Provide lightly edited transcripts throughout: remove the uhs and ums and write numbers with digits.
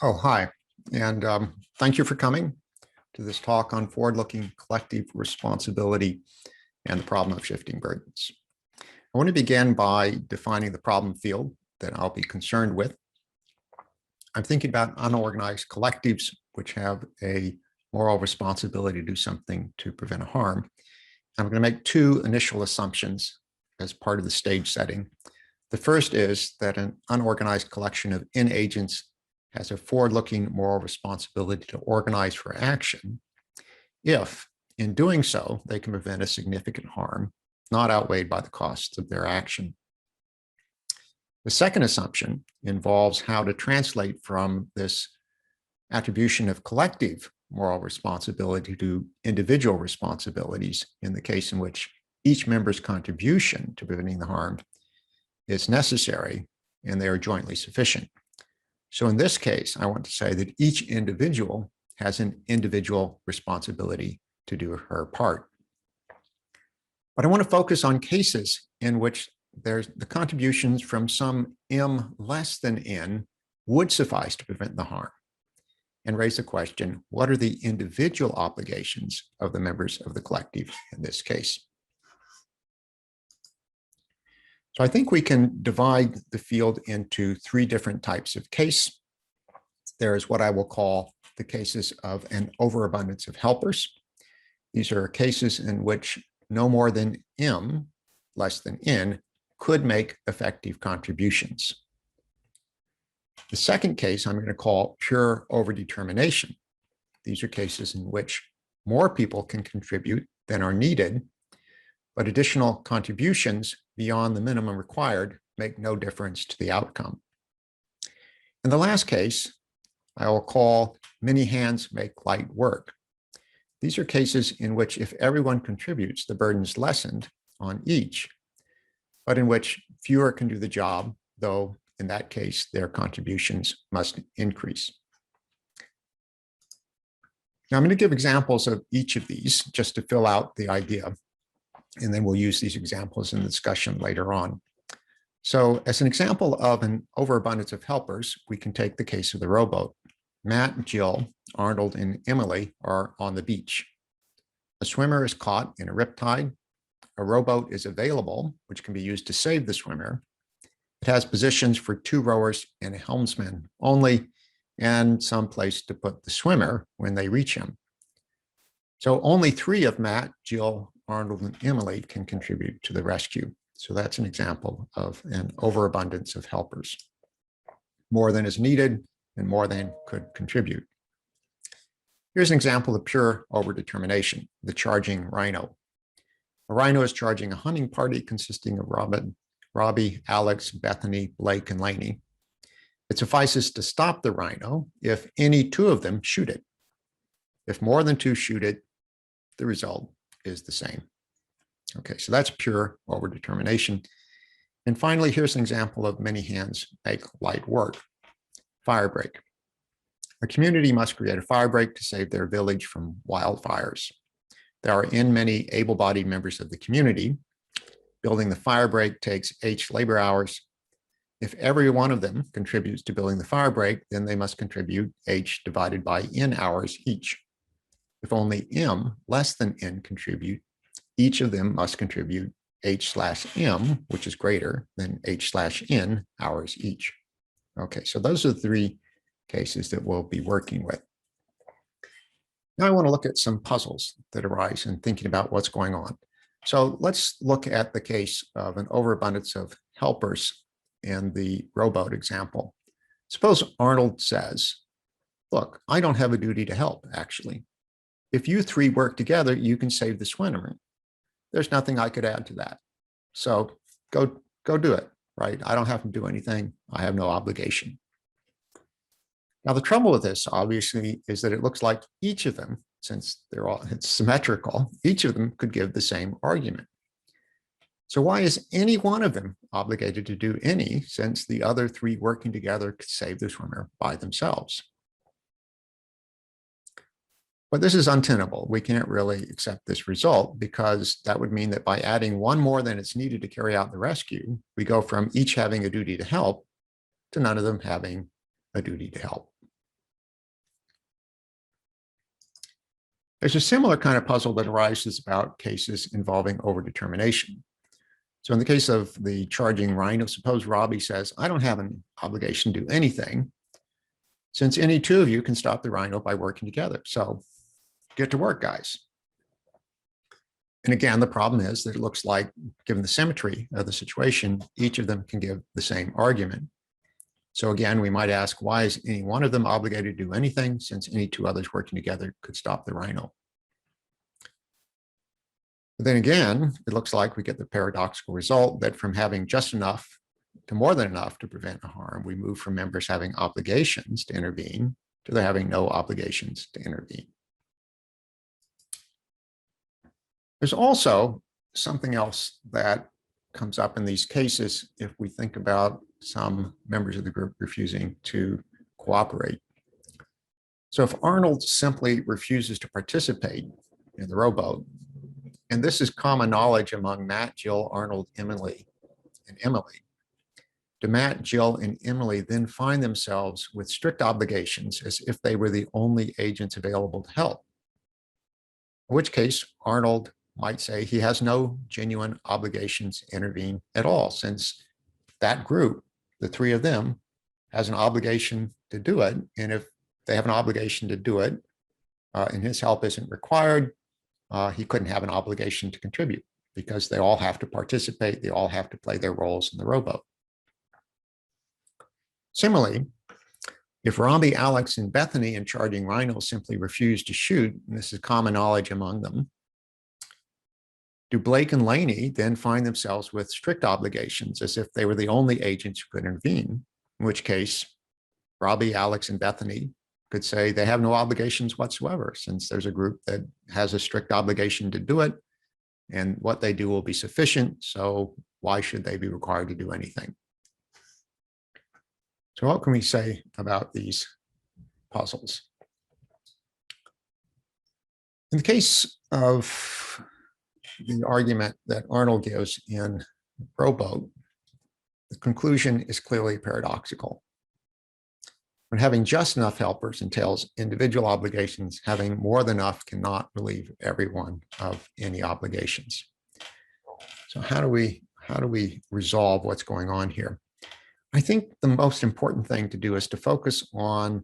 Oh, hi, and thank you for coming to this talk on forward-looking collective responsibility and the problem of shifting burdens. I want to begin by defining the problem field that I'll be concerned with. I'm thinking about unorganized collectives which have a moral responsibility to do something to prevent harm. I'm going to make two initial assumptions as part of the stage setting. The first is that an unorganized collection of agents has a forward-looking moral responsibility to organize for action if, in doing so, they can prevent a significant harm not outweighed by the costs of their action. The second assumption involves how to translate from this attribution of collective moral responsibility to individual responsibilities in the case in which each member's contribution to preventing the harm is necessary and they are jointly sufficient. So in this case, I want to say that each individual has an individual responsibility to do her part. But I want to focus on cases in which there's the contributions from some M less than N would suffice to prevent the harm and raise the question, what are the individual obligations of the members of the collective in this case? So I think we can divide the field into three different types of case. There is what I will call the cases of an overabundance of helpers. These are cases in which no more than M, less than N, could make effective contributions. The second case I'm going to call pure overdetermination. These are cases in which more people can contribute than are needed, but additional contributions beyond the minimum required make no difference to the outcome. In the last case, I will call many hands make light work. These are cases in which if everyone contributes, the burden is lessened on each, but in which fewer can do the job, though in that case, their contributions must increase. Now I'm going to give examples of each of these just to fill out the idea. And then we'll use these examples in the discussion later on. So as an example of an overabundance of helpers, we can take the case of the rowboat. Matt, Jill, Arnold, and Emily are on the beach. A swimmer is caught in a riptide. A rowboat is available, which can be used to save the swimmer. It has positions for 2 rowers and a helmsman only, and some place to put the swimmer when they reach him. So only 3 of Matt, Jill, Arnold, and Emily can contribute to the rescue. So that's an example of an overabundance of helpers. More than is needed and more than could contribute. Here's an example of pure overdetermination, the charging rhino. A rhino is charging a hunting party consisting of Robbie, Alex, Bethany, Blake, and Laney. It suffices to stop the rhino if any 2 of them shoot it. If more than 2 shoot it, the result is the same. Okay, so that's pure overdetermination. And finally, here's an example of many hands make light work. Fire break. A community must create a fire break to save their village from wildfires. There are many able-bodied members of the community. Building the fire break takes H labor hours. If every one of them contributes to building the fire break, then they must contribute H divided by N hours each. If only M less than N contribute, each of them must contribute H/M, which is greater than H/N hours each. Okay, so those are the 3 cases that we'll be working with. Now I want to look at some puzzles that arise in thinking about what's going on. So let's look at the case of an overabundance of helpers in the rowboat example. Suppose Arnold says, look, I don't have a duty to help, actually. If you 3 work together, you can save the swimmer. There's nothing I could add to that. So go do it, right? I don't have to do anything. I have no obligation. Now, the trouble with this, obviously, is that it looks like each of them, since it's symmetrical, each of them could give the same argument. So why is any one of them obligated to do any, since the other 3 working together could save the swimmer by themselves? But this is untenable. We can't really accept this result because that would mean that by adding 1 more than it's needed to carry out the rescue, we go from each having a duty to help to none of them having a duty to help. There's a similar kind of puzzle that arises about cases involving overdetermination. So in the case of the charging rhino, suppose Robbie says, I don't have an obligation to do anything, since any two of you can stop the rhino by working together. So get to work, guys. And again, the problem is that it looks like, given the symmetry of the situation, each of them can give the same argument. So again, we might ask, why is any one of them obligated to do anything, since any two others working together could stop the rhino? But then again, it looks like we get the paradoxical result that from having just enough to more than enough to prevent a harm, we move from members having obligations to intervene to there having no obligations to intervene. There's also something else that comes up in these cases if we think about some members of the group refusing to cooperate. So if Arnold simply refuses to participate in the rowboat, and this is common knowledge among Matt, Jill, Arnold, Emily, and Emily, do Matt, Jill, and Emily then find themselves with strict obligations as if they were the only agents available to help? In which case, Arnold might say he has no genuine obligations to intervene at all, since that group, the three of them, has an obligation to do it. And if they have an obligation to do it and his help isn't required, he couldn't have an obligation to contribute because they all have to participate. They all have to play their roles in the rowboat. Similarly, if Robbie, Alex, and Bethany in Charging Rhino simply refuse to shoot, and this is common knowledge among them, do Blake and Laney then find themselves with strict obligations as if they were the only agents who could intervene, in which case Robbie, Alex, and Bethany could say they have no obligations whatsoever, since there's a group that has a strict obligation to do it, and what they do will be sufficient, so why should they be required to do anything? So what can we say about these puzzles? In the case of the argument that Arnold gives in Rowboat, the conclusion is clearly paradoxical. When having just enough helpers entails individual obligations, having more than enough cannot relieve everyone of any obligations. So how do we resolve what's going on here? I think the most important thing to do is to focus on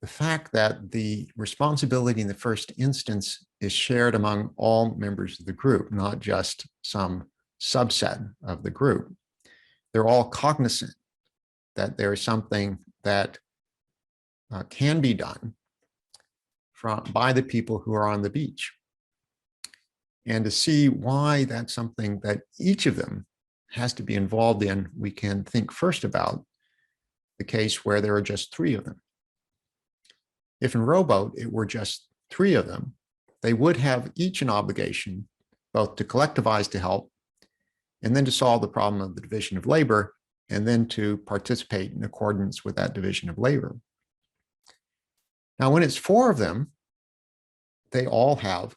the fact that the responsibility in the first instance is shared among all members of the group, not just some subset of the group. They're all cognizant that there is something that can be done by the people who are on the beach. And to see why that's something that each of them has to be involved in, we can think first about the case where there are just three of them. If in Rowboat it were just three of them, they would have each an obligation both to collectivize to help and then to solve the problem of the division of labor and then to participate in accordance with that division of labor. Now, when it's four of them, they all have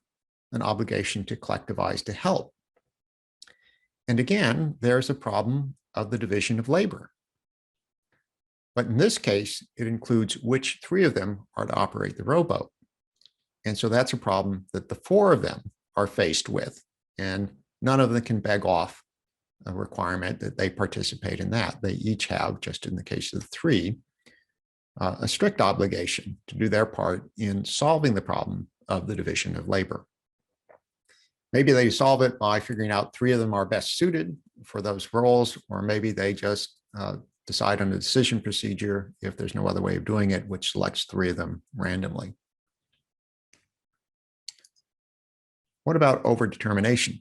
an obligation to collectivize to help. And again, there's a problem of the division of labor. But in this case, it includes which three of them are to operate the rowboat. And so that's a problem that the four of them are faced with. And none of them can beg off a requirement that they participate in that. They each have, just in the case of the three, a strict obligation to do their part in solving the problem of the division of labor. Maybe they solve it by figuring out three of them are best suited for those roles, or maybe they just decide on a decision procedure if there's no other way of doing it, which selects three of them randomly. What about overdetermination?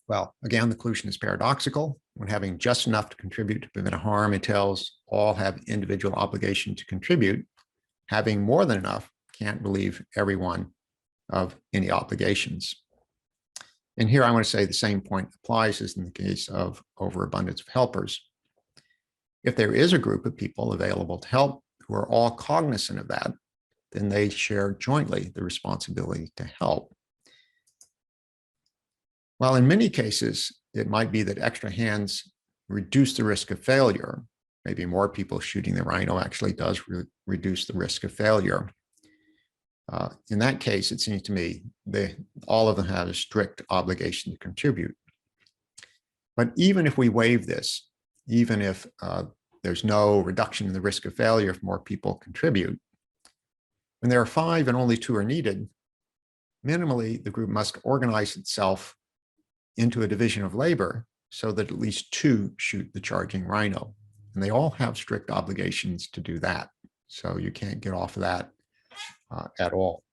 Well, again, the conclusion is paradoxical. When having just enough to contribute to prevent a harm entails all have individual obligation to contribute, having more than enough can't relieve everyone of any obligations. And here I want to say the same point applies as in the case of overabundance of helpers. If there is a group of people available to help who are all cognizant of that, then they share jointly the responsibility to help. While in many cases, it might be that extra hands reduce the risk of failure. Maybe more people shooting the rhino actually does reduce the risk of failure. In that case, it seems to me all of them have a strict obligation to contribute. But even if we waive this, even if there's no reduction in the risk of failure if more people contribute, when there are 5 and only 2 are needed, minimally the group must organize itself into a division of labor so that at least 2 shoot the charging rhino. And they all have strict obligations to do that. So you can't get off of that at all.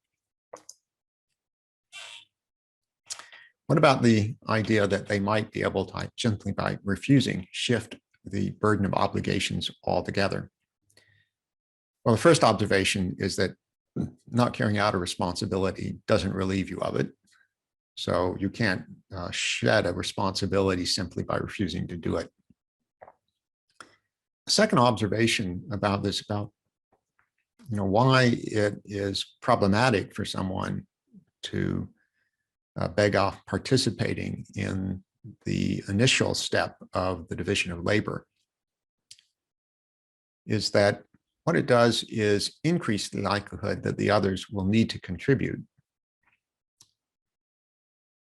What about the idea that they might be able to, simply by refusing, shift the burden of obligations altogether? Well, the first observation is that not carrying out a responsibility doesn't relieve you of it. So you can't shed a responsibility simply by refusing to do it. The second observation about this, about why it is problematic for someone to beg off participating in the initial step of the division of labor, is that what it does is increase the likelihood that the others will need to contribute.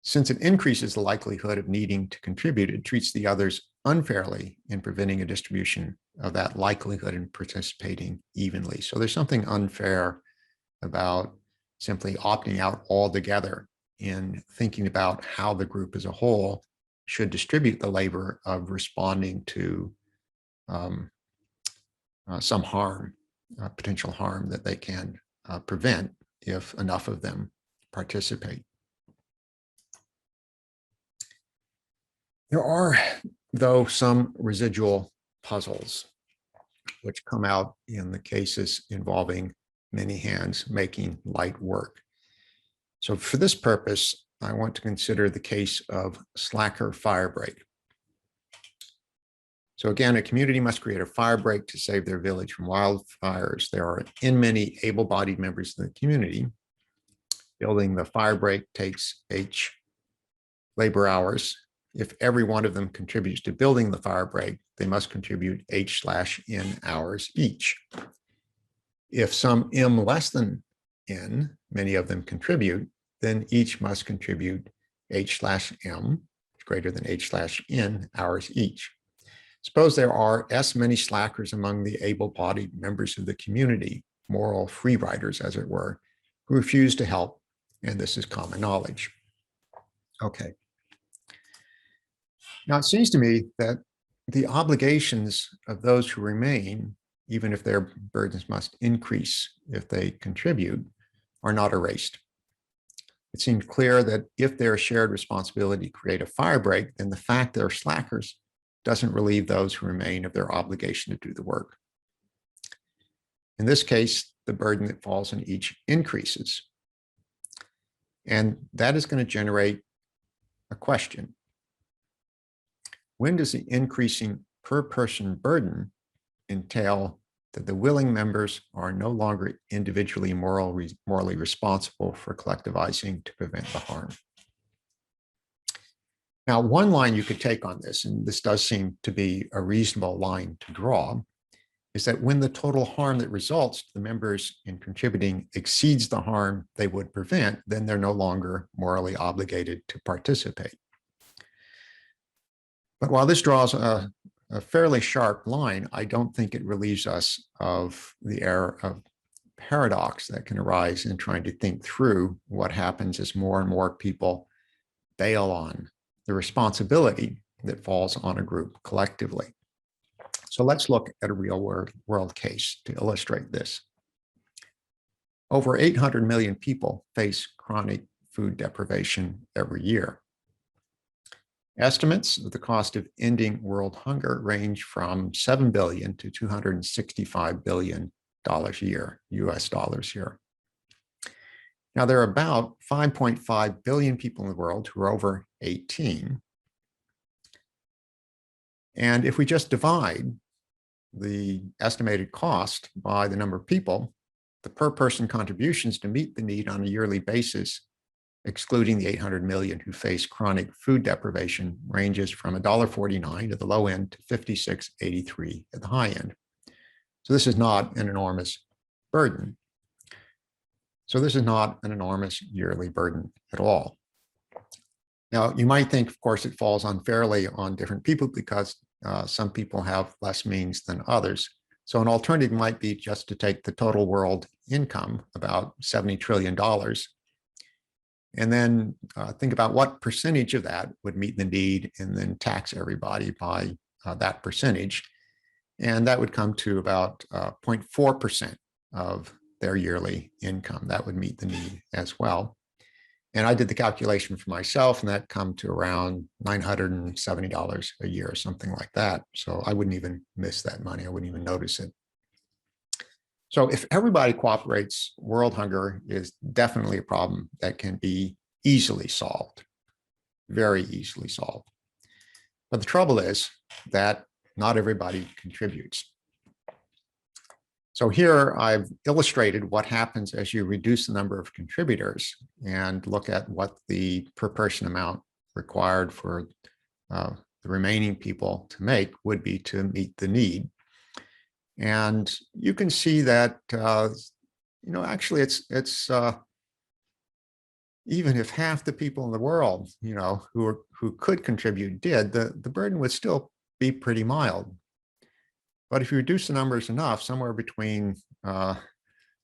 Since it increases the likelihood of needing to contribute, it treats the others unfairly in preventing a distribution of that likelihood in participating evenly. So there's something unfair about simply opting out altogether in thinking about how the group as a whole should distribute the labor of responding to some harm, potential harm that they can prevent if enough of them participate. There are, though, some residual puzzles which come out in the cases involving many hands making light work. So for this purpose, I want to consider the case of slacker firebreak. So again, a community must create a firebreak to save their village from wildfires. There are many able-bodied members of the community. Building the firebreak takes H labor hours. If every one of them contributes to building the firebreak, they must contribute H/N hours each. If some M less than N, many of them contribute, then each must contribute H/M, greater than H/N hours each. Suppose there are S many slackers among the able-bodied members of the community, moral free riders, as it were, who refuse to help, and this is common knowledge. Okay. Now, it seems to me that the obligations of those who remain, even if their burdens must increase if they contribute, are not erased. It seems clear that if there's shared responsibility to create a firebreak, then the fact they're slackers doesn't relieve those who remain of their obligation to do the work. In this case, the burden that falls on each increases. And that is going to generate a question. When does the increasing per person burden entail that the willing members are no longer individually morally responsible for collectivizing to prevent the harm? Now, one line you could take on this, and this does seem to be a reasonable line to draw, is that when the total harm that results to the members in contributing exceeds the harm they would prevent, then they're no longer morally obligated to participate. But while this draws a fairly sharp line, I don't think it relieves us of the error of paradox that can arise in trying to think through what happens as more and more people bail on the responsibility that falls on a group collectively. So let's look at a real world case to illustrate this. Over 800 million people face chronic food deprivation every year. Estimates of the cost of ending world hunger range from $7 billion to $265 billion a year, US dollars here. Now, there are about 5.5 billion people in the world who are over 18. And if we just divide the estimated cost by the number of people, the per person contributions to meet the need on a yearly basis, excluding the 800 million who face chronic food deprivation, ranges from $1.49 at the low end to $56.83 at the high end. So this is not an enormous burden. So this is not an enormous yearly burden at all. Now, you might think, of course, it falls unfairly on different people because some people have less means than others. So an alternative might be just to take the total world income, about $70 trillion, and then think about what percentage of that would meet the need and then tax everybody by that percentage. And that would come to about 0.4% of their yearly income. That would meet the need as well. And I did the calculation for myself, and that come to around $970 a year or something like that. So I wouldn't even miss that money. I wouldn't even notice it. So if everybody cooperates, world hunger is definitely a problem that can be easily solved, very easily solved. But the trouble is that not everybody contributes. So here I've illustrated what happens as you reduce the number of contributors and look at what the per person amount required for the remaining people to make would be to meet the need. And you can see that, actually it's even if half the people in the world, who could contribute did, the burden would still be pretty mild. But if you reduce the numbers enough, somewhere between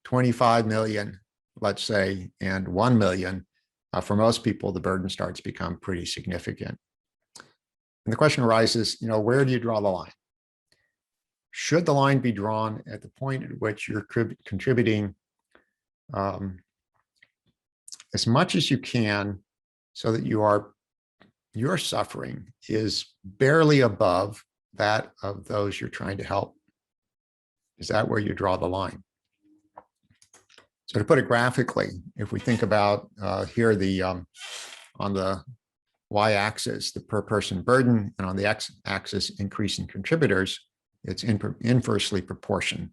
25 million, let's say, and 1 million, for most people, the burden starts to become pretty significant. And the question arises, where do you draw the line? Should the line be drawn at the point at which you're contributing as much as you can so that your suffering is barely above that of those you're trying to help? Is that where you draw the line? So to put it graphically, if we think about here on the y-axis, the per person burden, and on the x-axis, increase in contributors, it's inversely proportional.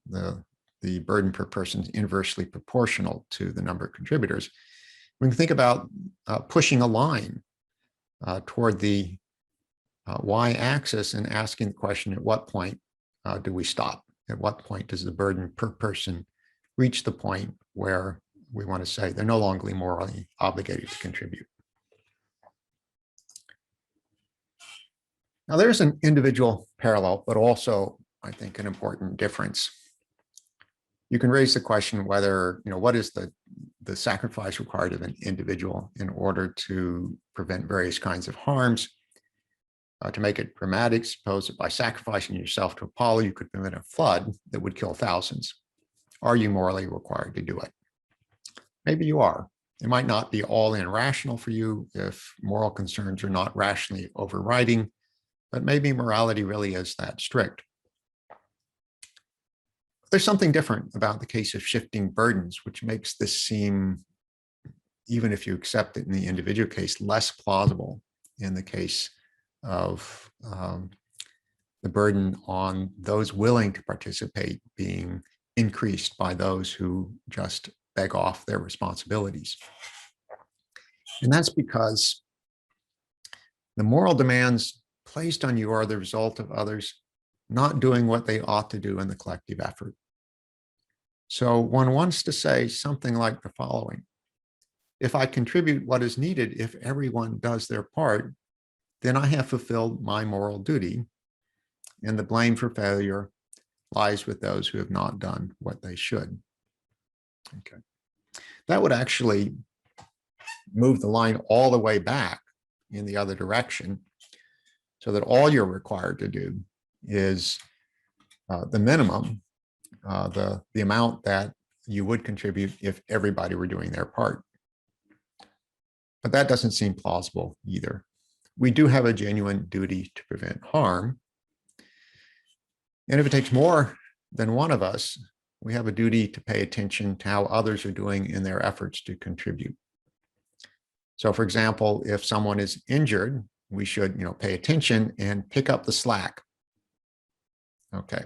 The burden per person is inversely proportional to the number of contributors. We can think about pushing a line toward the y-axis and asking the question, at what point do we stop? At what point does the burden per person reach the point where we want to say they're no longer morally obligated to contribute? Now, there's an individual parallel, but also, I think, an important difference. You can raise the question whether, what is the sacrifice required of an individual in order to prevent various kinds of harms? To make it dramatic, suppose that by sacrificing yourself to Apollo, you could prevent a flood that would kill thousands. Are you morally required to do it? Maybe you are. It might not be all in rational for you if moral concerns are not rationally overriding, but maybe morality really is that strict. There's something different about the case of shifting burdens, which makes this seem, even if you accept it in the individual case, less plausible in the case of the burden on those willing to participate being increased by those who just beg off their responsibilities. And that's because the moral demands placed on you are the result of others not doing what they ought to do in the collective effort. So one wants to say something like the following: if I contribute what is needed, if everyone does their part, then I have fulfilled my moral duty, and the blame for failure lies with those who have not done what they should. Okay. That would actually move the line all the way back in the other direction, so that all you're required to do is the minimum, the amount that you would contribute if everybody were doing their part. But that doesn't seem plausible either. We do have a genuine duty to prevent harm. And if it takes more than one of us, we have a duty to pay attention to how others are doing in their efforts to contribute. So for example, if someone is injured, we should, pay attention and pick up the slack. Okay.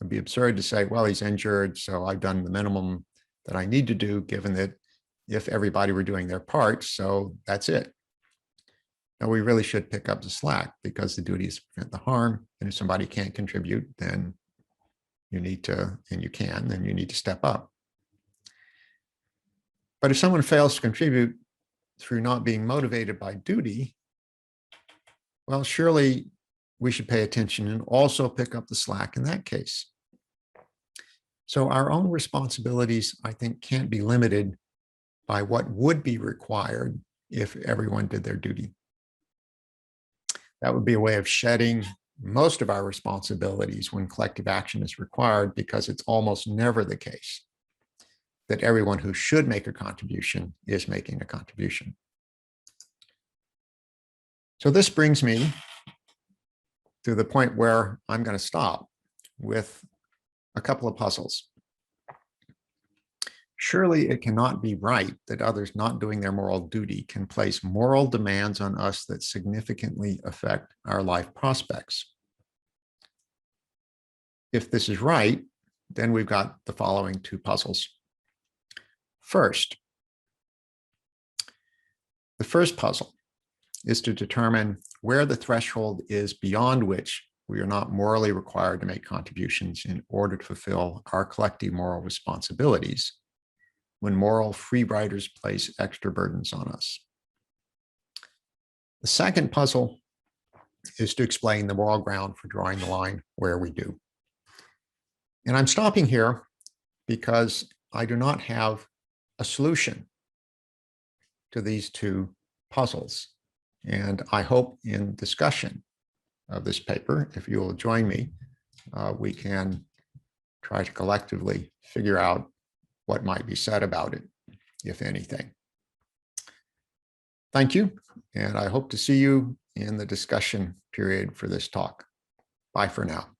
It'd be absurd to say, well, he's injured, so I've done the minimum that I need to do, given that if everybody were doing their part, so that's it. Now, we really should pick up the slack, because the duty is to prevent the harm. And if somebody can't contribute, then you need to, and you can, then you need to step up. But if someone fails to contribute through not being motivated by duty, well, surely we should pay attention and also pick up the slack in that case. So our own responsibilities, I think, can't be limited by what would be required if everyone did their duty. That would be a way of shedding most of our responsibilities when collective action is required, because it's almost never the case that everyone who should make a contribution is making a contribution. So this brings me to the point where I'm going to stop with a couple of puzzles. Surely it cannot be right that others not doing their moral duty can place moral demands on us that significantly affect our life prospects. If this is right, then we've got the following two puzzles. First, the first puzzle is to determine where the threshold is beyond which we are not morally required to make contributions in order to fulfill our collective moral responsibilities when moral freeriders place extra burdens on us. The second puzzle is to explain the moral ground for drawing the line where we do. And I'm stopping here because I do not have a solution to these two puzzles. And I hope in discussion of this paper, if you will join me, we can try to collectively figure out what might be said about it, if anything. Thank you, and I hope to see you in the discussion period for this talk. Bye for now.